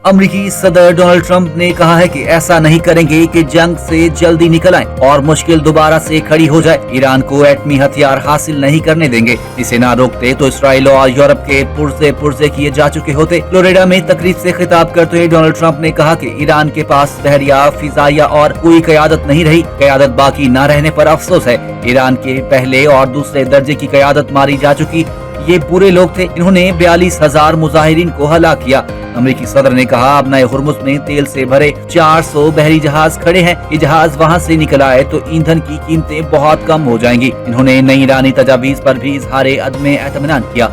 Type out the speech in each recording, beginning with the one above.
अमरीकी सदर Donald Trump ने कहा है कि ऐसा नहीं करेंगे कि जंग से जल्दी निकल आए और मुश्किल दोबारा से खड़ी हो जाए। ईरान को एटमी हथियार हासिल नहीं करने देंगे। इसे ना रोकते तो इसराइल और यूरोप के पुर्जे किए जा चुके होते। फ्लोरिडा में तकरीब से खिताब करते हुए डोनाल्ड ट्रंप ने कहा कि ईरान के पास बहरिया, फिजाइया और कोई क़यादत नहीं रही। क़यादत बाकी न रहने पर अफसोस है। ईरान के पहले और दूसरे दर्जे की क़यादत मारी जा चुकी। ये बुरे लोग थे, इन्होंने 42,000 मुजाहिरीन को हलाक किया। अमरीकी सदर ने कहा, अब नए हुर्मुज़ में तेल से भरे 400 बहरी जहाज खड़े हैं। ये जहाज वहाँ से निकल आए तो ईंधन की कीमतें बहुत कम हो जाएंगी। इन्होंने नई ईरानी तजावीज़ पर भी इज़हारे अदम एतमिनान किया।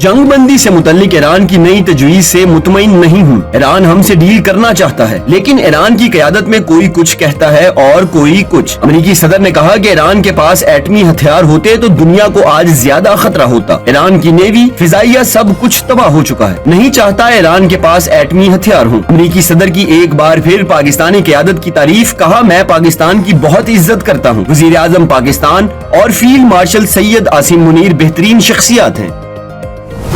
जंग बंदी से मुतल्लिक ईरान की नई तजवीज़ से मुतमईन नहीं हूँ। ईरान हमसे डील करना चाहता है, लेकिन ईरान की क़यादत में कोई कुछ कहता है और कोई कुछ। अमरीकी सदर ने कहा कि ईरान के पास एटमी हथियार होते तो दुनिया को आज ज्यादा खतरा होता। ईरान की नेवी, फिजाइया सब कुछ तबाह हो चुका है। नहीं चाहता ईरान के पास एटमी हथियार हो। अमरीकी सदर की एक बार फिर पाकिस्तानी क़यादत की तारीफ। कहा, मैं पाकिस्तान की बहुत इज्जत करता हूँ। वज़ीर आज़म पाकिस्तान और फील्ड मार्शल सैयद आसिम मुनीर बेहतरीन शख्सियात हैं।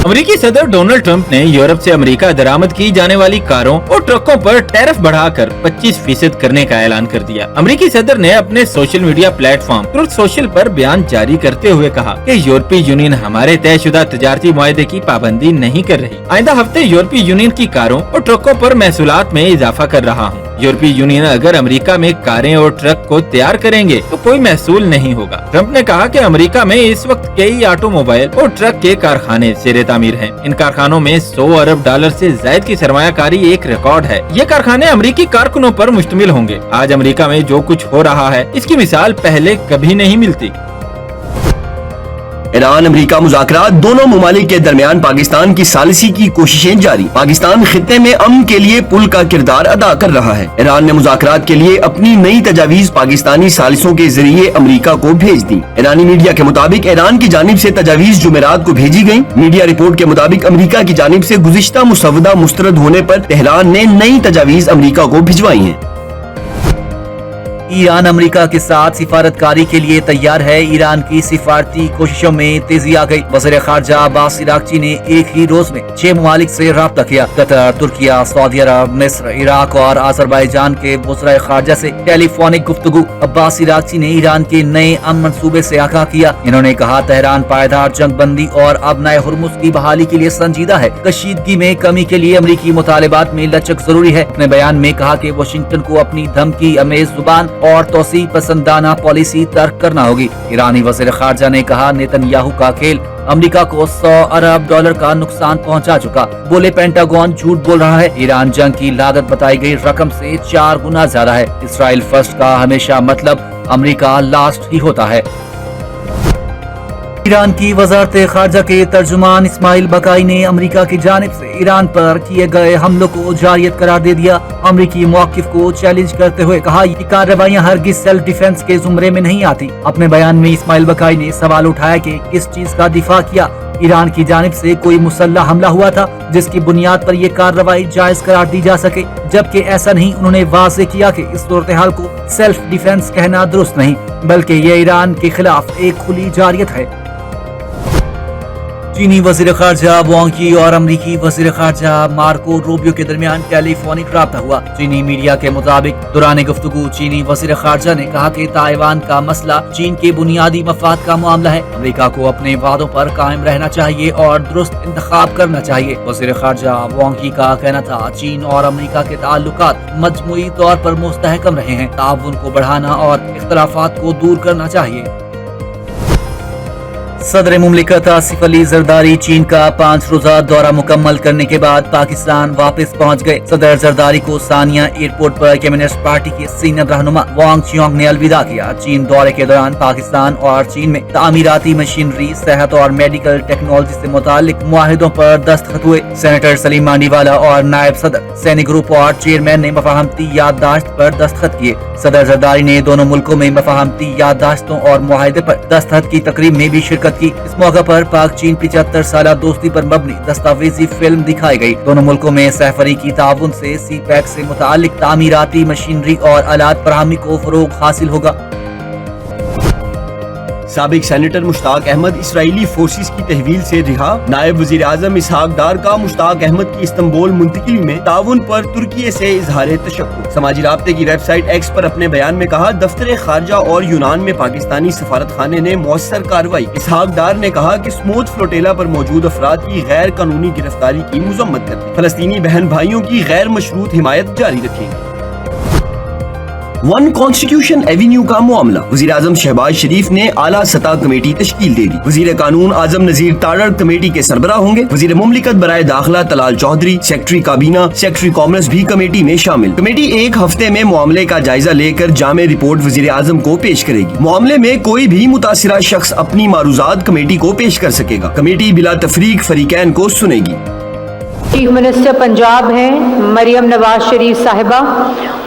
अमेरिकी सदर डोनाल्ड ट्रंप ने यूरोप से अमेरिका दरामद की जाने वाली कारों और ट्रकों पर टैरिफ बढ़ाकर 25% करने का ऐलान कर दिया। अमेरिकी सदर ने अपने social media platform truth social पर बयान जारी करते हुए कहा कि यूरोपीय यूनियन हमारे तयशुदा तजारती मुआहदे की पाबंदी नहीं कर रही। आइंदा हफ्ते यूरोपीय यूनियन की कारों और ट्रकों पर महसूलात में इजाफा कर रहा हूँ। यूरोपीय यूनियन अगर अमेरिका में कारें और ट्रक को तैयार करेंगे तो कोई महसूल नहीं होगा। ट्रंप ने कहा कि अमेरिका में इस वक्त कई ऑटोमोबाइल और ट्रक के कारखाने ज़ेरे तामीर हैं। इन कारखानों में $100 अरब से जायद की सरमायाकारी एक रिकॉर्ड है। ये कारखाने अमेरिकी कारकुनों पर मुश्तमिल होंगे। आज अमेरिका में जो कुछ हो रहा है, इसकी मिसाल पहले कभी नहीं मिलती। ईरान अमेरिका मुज़ाकरात। दोनों मुमालिक के दरमियान पाकिस्तान की सालिसी की कोशिशें जारी। पाकिस्तान खित्ते में अमन के लिए पुल का किरदार अदा कर रहा है। ईरान ने मुज़ाकरात के लिए अपनी नई तजावीज़ पाकिस्तानी सालिसों के जरिए अमेरिका को भेज दी। ईरानी मीडिया के मुताबिक ईरान की जानिब से तजावीज़ जुमेरात को भेजी गयी। मीडिया रिपोर्ट के मुताबिक अमेरिका की जानिब से गुज़िश्ता मुसवदा मुस्तरद होने पर तेहरान ने नई तजावीज़ अमेरिका को भिजवाई हैं। ईरान अमेरिका के साथ सिफारतकारी के लिए तैयार है। ईरान की सिफारती कोशिशों में तेजी आ गई। वज़ीर ख़ारजा अब्बास इराक़ची ने एक ही रोज में 6 ममालिक से राब्ता किया। कतर, तुर्किया, सऊदी अरब, मिस्र, इराक और आज़रबाईजान के वज़ीर ख़ारजा से टेलीफोनिक गुफ्तगू। अब्बास इराक़ची ने ईरान के नए अमन मंसूबे से आगाह किया। इन्होंने कहा, तेहरान पायदार जंग बंदी और अब नए हुर्मुज़ की बहाली के लिए संजीदा है। कशीदगी में कमी के लिए अमरीकी मुतालिबात में लचक जरूरी है। अपने बयान में कहा कि वाशिंगटन को अपनी धमकी अमेज जुबान और तोसी पसंदाना पॉलिसी तर्क करना होगी। ईरानी वज़ीर ख़ारजा ने कहा, नेतन्याहू का खेल अमेरिका को $100 अरब का नुकसान पहुंचा चुका। बोले, पेंटागन झूठ बोल रहा है। ईरान जंग की लागत बताई गई रकम से 4 गुना ज्यादा है। इसराइल फर्स्ट का हमेशा मतलब अमेरिका लास्ट ही होता है। ईरान की वज़ारत ख़ारजा के तर्जुमान इस्माइल बकाई ने अमेरिका की जानिब से ईरान पर किए गए हमलों को जारियत करार दे दिया। अमेरिकी मौक़िफ़ को चैलेंज करते हुए कहा, ये कार्रवाइयाँ हरगिज़ सेल्फ डिफेंस के ज़ुमरे में नहीं आती। अपने बयान में इस्माइल बकाई ने सवाल उठाया कि किस चीज़ का दिफा किया। ईरान की जानिब से कोई मुसल्लह हमला हुआ था जिसकी बुनियाद पर ये कार्रवाई जायज़ करार दी जा सके, जबकि ऐसा नहीं। उन्होंने वाज़ेह किया कि इस सूरत हाल को सेल्फ डिफेंस कहना दुरुस्त नहीं, बल्कि ये ईरान के खिलाफ एक खुली जारियत है। चीनी वज़ीर ख़ारजा वांग यी और अमरीकी वज़ीर ख़ारजा मार्को रूबियो के दरमियान टेलीफोनिक राब्ता हुआ। चीनी मीडिया के मुताबिक दौरान गुफ्तगू चीनी वज़ीर ख़ारजा ने कहा कि ताइवान का मसला चीन के बुनियादी मफाद का मामला है। अमेरिका को अपने वादों पर कायम रहना चाहिए और दुरुस्त इंतखाब करना चाहिए। वज़ीर ख़ारजा वांग यी का कहना था, चीन और अमेरिका के ताल्लुकात मजमूई तौर पर मुस्तहकम रहे हैं। ताउन को बढ़ाना और इख्तलाफात को दूर करना चाहिए। सदर मुमलिकत आसिफ अली जरदारी चीन का 5 रोजा दौरा मुकम्मल करने के बाद पाकिस्तान वापस पहुंच गए। सदर जरदारी को सानिया एयरपोर्ट पर कम्युनिस्ट पार्टी के सीनियर रहनुमा वांग चियोंग ने अलविदा किया। चीन दौरे के दौरान पाकिस्तान और चीन में तामीराती मशीनरी, सेहत और मेडिकल टेक्नोलॉजी से मुतालिक मुआहिदों पर दस्तखत हुए। सेनेटर सलीम मांडीवाला और नायब सदर सैनिक ग्रुप और चेयरमैन ने मफाहमती याददाश्त पर दस्तखत किए। सदर जरदारी ने दोनों मुल्कों में मफाहमती याददाश्तों और मुआहिदे पर दस्तखत की तकरीब में भी शिरकत की। इस मौके पर पाक चीन 75 साल दोस्ती पर मबनी दस्तावेजी फिल्म दिखाई गई। दोनों मुल्कों में सहफरी की ताउन से CPEC से मुतालिक तामीराती मशीनरी और आलात फराहमी को फरोग हासिल होगा। سابق سینیٹر مشتاق احمد اسرائیلی فورسز کی تحویل سے رہا۔ نائب وزیر اعظم اسحاق ڈار کا مشتاق احمد کی استنبول منتقلی میں تعاون پر ترکی سے اظہار تشکر۔ سماجی رابطے کی ویب سائٹ ایکس پر اپنے بیان میں کہا، دفتر خارجہ اور یونان میں پاکستانی سفارت خانے نے مؤثر کارروائی۔ اسحاق ڈار نے کہا کہ سموتھ فلوٹیلا پر موجود افراد کی غیر قانونی گرفتاری کی مذمت کرتے فلسطینی بہن بھائیوں کی غیر مشروط حمایت جاری رکھیں گے۔ ون کانسٹیٹیوشن ایوینیو کا معاملہ، وزیر اعظم شہباز شریف نے اعلیٰ سطح کمیٹی تشکیل دے دی۔ وزیر قانون اعظم نذیر تاڑڑ کمیٹی کے سربراہ ہوں گے۔ وزیر مملکت برائے داخلہ طلال چودھری، سیکرٹری کابینہ، سیکرٹری کامرس بھی کمیٹی میں شامل۔ کمیٹی ایک ہفتے میں معاملے کا جائزہ لے کر جامع رپورٹ وزیر اعظم کو پیش کرے گی۔ معاملے میں کوئی بھی متاثرہ شخص اپنی معروضات کمیٹی کو پیش کر سکے گا۔ کمیٹی بلا تفریق فریقین کو سنے گی۔ چیف منسٹر پنجاب ہیں مریم نواز شریف صاحبہ،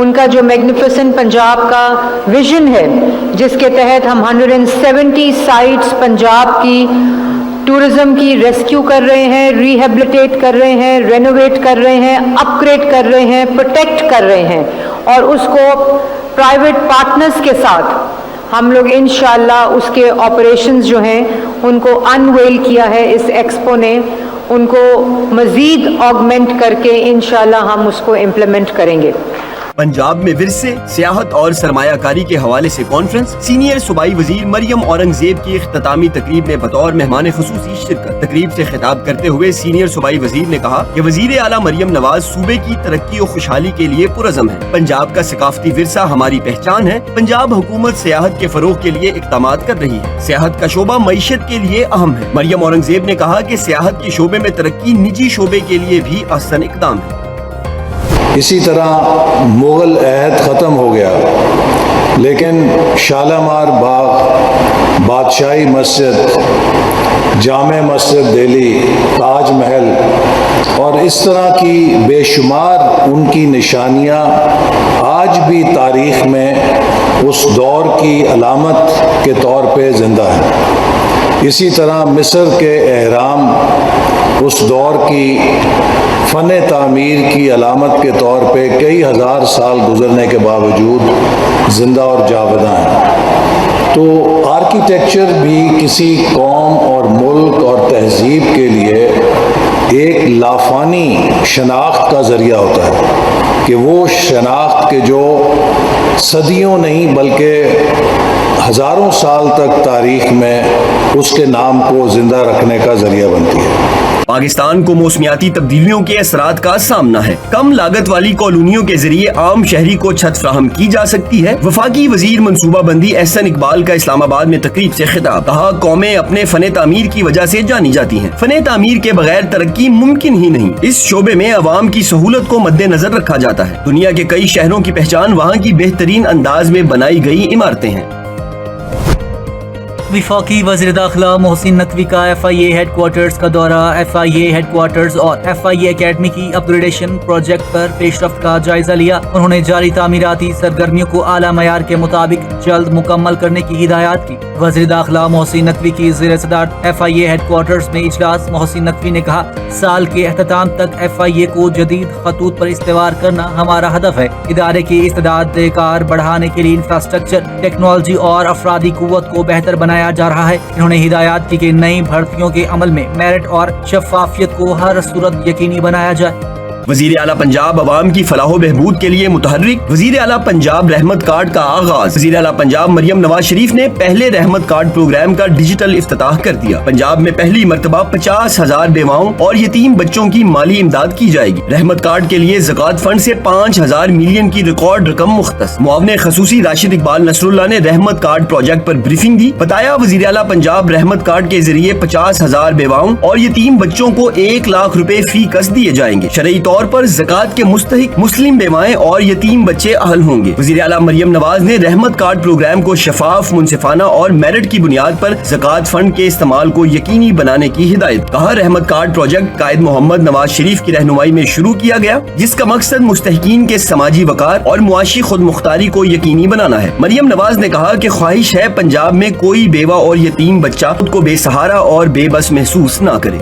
ان کا جو میگنیفیسنٹ پنجاب کا ویژن ہے جس کے تحت ہم 170 سائٹس پنجاب کی ٹورزم کی ریسکیو کر رہے ہیں، ریہیبلیٹیٹ کر رہے ہیں، رینوویٹ کر رہے ہیں، اپ گریڈ کر رہے ہیں، پروٹیکٹ کر رہے ہیں، اور اس کو پرائیویٹ پارٹنرز کے ساتھ ہم لوگ انشاءاللہ اس کے آپریشنز جو ہیں ان کو انویل کیا ہے اس ایکسپو نے، ان کو مزید آگمنٹ کر کے انشاءاللہ ہم اس کو امپلیمنٹ کریں گے۔ پنجاب میں ورثے، سیاحت اور سرمایہ کاری کے حوالے سے کانفرنس، سینئر صوبائی وزیر مریم اورنگزیب کی اختتامی تقریب میں بطور مہمان خصوصی شرکت۔ تقریب سے خطاب کرتے ہوئے سینئر صوبائی وزیر نے کہا کہ وزیر اعلیٰ مریم نواز صوبے کی ترقی و خوشحالی کے لیے پرعزم ہے۔ پنجاب کا ثقافتی ورثہ ہماری پہچان ہے۔ پنجاب حکومت سیاحت کے فروغ کے لیے اقدامات کر رہی ہے۔ سیاحت کا شعبہ معیشت کے لیے اہم ہے۔ مریم اورنگزیب نے کہا کہ سیاحت کے شعبے میں ترقی نجی شعبے کے لیے بھی احسن اقدام ہے۔ اسی طرح مغل عہد ختم ہو گیا، لیکن شالامار باغ، بادشاہی مسجد، جامع مسجد دہلی، تاج محل اور اس طرح کی بے شمار ان کی نشانیاں آج بھی تاریخ میں اس دور کی علامت کے طور پہ زندہ ہیں۔ اسی طرح مصر کے اہرام اس دور کی فن تعمیر کی علامت کے طور پہ کئی ہزار سال گزرنے کے باوجود زندہ اور جاوداں ہیں۔ تو آرکیٹیکچر بھی کسی قوم اور ملک اور تہذیب کے لیے ایک لافانی شناخت کا ذریعہ ہوتا ہے کہ وہ شناخت کے جو صدیوں نہیں بلکہ ہزاروں سال تک تاریخ میں اس کے نام کو زندہ رکھنے کا ذریعہ بنتی ہے۔ پاکستان کو موسمیاتی تبدیلیوں کے اثرات کا سامنا ہے۔ کم لاگت والی کالونیوں کے ذریعے عام شہری کو چھت فراہم کی جا سکتی ہے۔ وفاقی وزیر منصوبہ بندی احسن اقبال کا اسلام آباد میں تقریب سے خطاب، کہا قومیں اپنے فن تعمیر کی وجہ سے جانی جاتی ہیں۔ فن تعمیر کے بغیر ترقی ممکن ہی نہیں۔ اس شعبے میں عوام کی سہولت کو مد نظر رکھا جاتا ہے۔ دنیا کے کئی شہروں کی پہچان وہاں کی بہترین انداز میں بنائی گئی عمارتیں ہیں۔ وفاقی وزیر داخلہ محسن نقوی کا FIA ہیڈ کوارٹرز کا دورہ، FIA ہیڈ کوارٹرز اور FIA اکیڈمی کی اپ گریڈیشن پروجیکٹ پر پیش رفت کا جائزہ لیا۔ انہوں نے جاری تعمیراتی سرگرمیوں کو اعلیٰ معیار کے مطابق جلد مکمل کرنے کی ہدایات کی۔ وزیر داخلہ محسن نقوی کی زیر صدارت FIA ہیڈ کوارٹرز میں اجلاس، محسن نقوی نے کہا، سال کے اختتام تک FIA کو جدید خطوط پر استوار کرنا ہمارا ہدف ہے۔ ادارے کی استعداد کار بڑھانے کے لیے انفراسٹرکچر، ٹیکنالوجی اور افرادی قوت کو بہتر بنایا جا رہا ہے۔ انہوں نے ہدایات کی کہ نئی بھرتیوں کے عمل میں میرٹ اور شفافیت کو ہر صورت یقینی بنایا جائے۔ وزیر اعلیٰ پنجاب عوام کی فلاح و بہبود کے لیے متحرک، وزیر اعلیٰ پنجاب رحمت کارڈ کا آغاز۔ وزیر اعلیٰ پنجاب مریم نواز شریف نے پہلے رحمت کارڈ پروگرام کا ڈیجیٹل افتتاح کر دیا۔ پنجاب میں پہلی مرتبہ 50,000 بیواؤں اور یتیم بچوں کی مالی امداد کی جائے گی۔ رحمت کارڈ کے لیے زکوٰۃ فنڈ سے 5,000 ملین کی ریکارڈ رقم مختص۔ معاون خصوصی راشد اقبال نصر اللہ نے رحمت کارڈ پروجیکٹ پر بریفنگ دی، بتایا وزیر اعلیٰ پنجاب رحمت کارڈ کے ذریعے 50,000 بیواؤں اور یتیم بچوں کو 1 لاکھ روپے فی کس دیے جائیں گے۔ شرعی طور پر زکوٰۃ کے مستحق مسلم بیوائیں اور یتیم بچے اہل ہوں گے۔ وزیر اعلیٰ مریم نواز نے رحمت کارڈ پروگرام کو شفاف، منصفانہ اور میرٹ کی بنیاد پر زکوٰۃ فنڈ کے استعمال کو یقینی بنانے کی ہدایت، کہا رحمت کارڈ پروجیکٹ قائد محمد نواز شریف کی رہنمائی میں شروع کیا گیا، جس کا مقصد مستحقین کے سماجی وقار اور معاشی خود مختاری کو یقینی بنانا ہے۔ مریم نواز نے کہا کہ خواہش ہے پنجاب میں کوئی بیوہ اور یتیم بچہ خود کو بے سہارا اور بے بس محسوس نہ کرے۔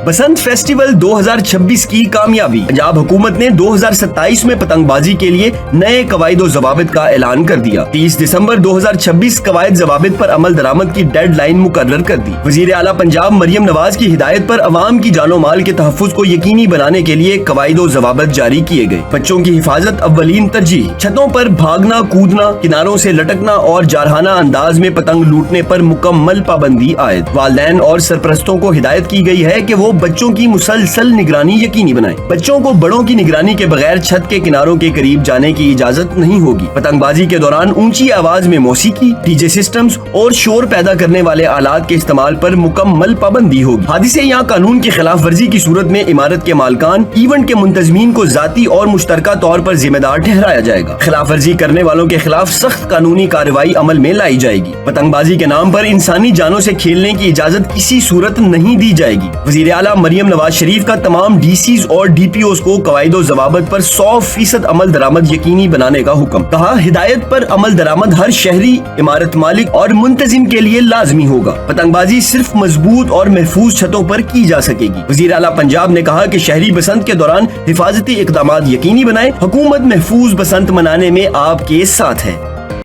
बसंत फेस्टिवल 2026 की कामयाबी। पंजाब हुकूमत ने 2027 में पतंगबाजी के लिए नए कवायद जवाबित का ऐलान कर दिया। 30 दिसंबर 2026 कवायद जवाबित पर अमल दरामद की डेड लाइन मुकर्रर कर दी। वजीर आला पंजाब मरियम नवाज की हिदायत पर अवाम की जानो माल के तहफ्फुज को यकीनी बनाने के लिए कवायद जवाबित जारी किए गए। बच्चों की हिफाजत अव्वलीन तरजीह। छतों पर भागना कूदना, किनारों से लटकना और जारहाना अंदाज में पतंग लूटने पर मुकम्मल पाबंदी आयद। वालिदैन और सरपरस्तों को हिदायत की गई है कि वो बच्चों की मुसलसल निगरानी यकीनी बनाएं। बच्चों को बड़ों की निगरानी के बगैर छत के किनारों के करीब जाने की इजाजत नहीं होगी। पतंगबाजी के दौरान ऊंची आवाज में मौसीकी, डीजे सिस्टम्स और शोर पैदा करने वाले आलात के इस्तेमाल पर मुकम्मल पाबंदी होगी। हादिसे या कानून की खिलाफ वर्जी की सूरत में इमारत के मालकान, इवेंट के मुंतजमीन को जाती और मुश्तरका तौर पर जिम्मेदार ठहराया जाएगा। खिलाफ वर्जी करने वालों के खिलाफ सख्त कानूनी कार्रवाई अमल में लाई जाएगी। पतंगबाजी के नाम पर इंसानी जानों से खेलने की इजाजत किसी सूरत नहीं दी जाएगी। वजीर आला मरियम नवाज शरीफ का तमाम डीसीज और डीपीओज को कवायदो जवाबत पर 100% अमल दरामद यकीनी बनाने का हुक्म। कहा, हिदायत पर अमल दरामद हर शहरी, इमारत मालिक और मुंतजिम के लिए लाजमी होगा। पतंगबाजी सिर्फ मजबूत और महफूज छतों पर की जा सकेगी। वजीर आला पंजाब ने कहा कि शहरी बसंत के दौरान हिफाजती इक़दामात यकीनी बनाएं। हुकूमत महफूज बसंत मनाने में आपके साथ है।